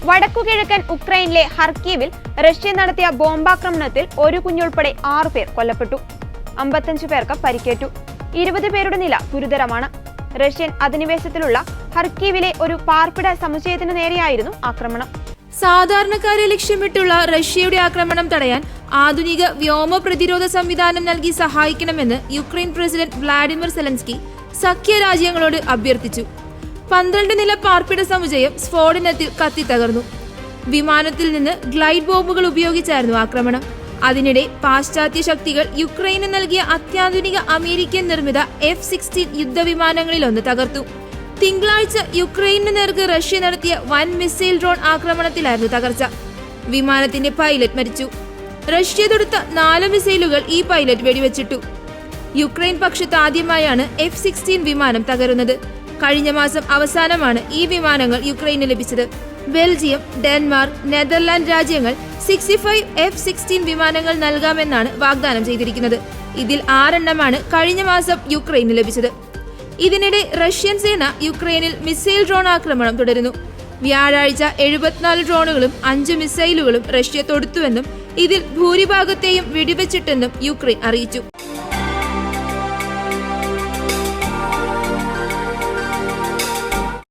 വടക്കുകിഴക്കൻ ഉക്രൈനിലെ ഹർക്കീവിൽ റഷ്യ നടത്തിയ ബോംബാക്രമണത്തിൽ ഒരു കുഞ്ഞുൾപ്പെടെ 6 പേർ കൊല്ലപ്പെട്ടു. 55 പേർക്ക് പരിക്കേറ്റു. 20 പേരുടെ നില ഗുരുതരമാണ്. റഷ്യൻ അധിനിവേശത്തിലുള്ള ഹർക്കീവിലെ ഒരു പാർപ്പിട സമുച്ചയത്തിന് നേരെയായിരുന്നു ആക്രമണം. സാധാരണക്കാരെ ലക്ഷ്യമിട്ടുള്ള റഷ്യയുടെ ആക്രമണം തടയാൻ ആധുനിക വ്യോമ പ്രതിരോധ സംവിധാനം നൽകി സഹായിക്കണമെന്ന് യുക്രൈൻ പ്രസിഡന്റ് വ്ളാഡിമിർ സെലൻസ്കി സഖ്യരാജ്യങ്ങളോട് അഭ്യർത്ഥിച്ചു. 12 നില പാർപ്പിട സമുച്ചയം സ്ഫോടനത്തിൽ കത്തിത്തകർന്നു. വിമാനത്തിൽ നിന്ന് ഗ്ലൈഡ് ബോംബുകൾ ഉപയോഗിച്ചായിരുന്നു ആക്രമണം. അതിനിടെ പാശ്ചാത്യ ശക്തികൾ യുക്രൈന് നൽകിയ അത്യാധുനിക അമേരിക്കൻ നിർമ്മിത F-16 യുദ്ധവിമാനങ്ങളിലൊന്ന് തകർത്തു. തിങ്കളാഴ്ച യുക്രൈനു നേർക്ക് റഷ്യ നടത്തിയ വൻ മിസൈൽ ഡ്രോൺ ആക്രമണത്തിലായിരുന്നു തകർച്ച. വിമാനത്തിന്റെ പൈലറ്റ് മരിച്ചു. റഷ്യ തൊടുത്ത 4 മിസൈലുകൾ ഈ പൈലറ്റ് വെടിവെച്ചിട്ടു. യുക്രൈൻ പക്ഷത്ത് ആദ്യമായാണ് F-16 വിമാനം തകരുന്നത്. കഴിഞ്ഞ മാസം അവസാനമാണ് ഈ വിമാനങ്ങൾ യുക്രൈന് ലഭിച്ചത്. ബെൽജിയം, ഡെൻമാർക്ക്, നെതർലാൻഡ് രാജ്യങ്ങൾ 65 F-16 വിമാനങ്ങൾ നൽകാമെന്നാണ് വാഗ്ദാനം ചെയ്തിരിക്കുന്നത്. ഇതിൽ 6 എണ്ണമാണ് കഴിഞ്ഞ മാസം യുക്രൈന് ലഭിച്ചത്. ഇതിനിടെ റഷ്യൻ സേന യുക്രൈനിൽ മിസൈൽ ഡ്രോൺ ആക്രമണം തുടരുന്നു. വ്യാഴാഴ്ച 74 ഡ്രോണുകളും 5 മിസൈലുകളും റഷ്യ തൊടുത്തുവെന്നും ഇതിൽ ഭൂരിഭാഗത്തെയും വെടിവെച്ചിട്ടെന്നും യുക്രൈൻ അറിയിച്ചു.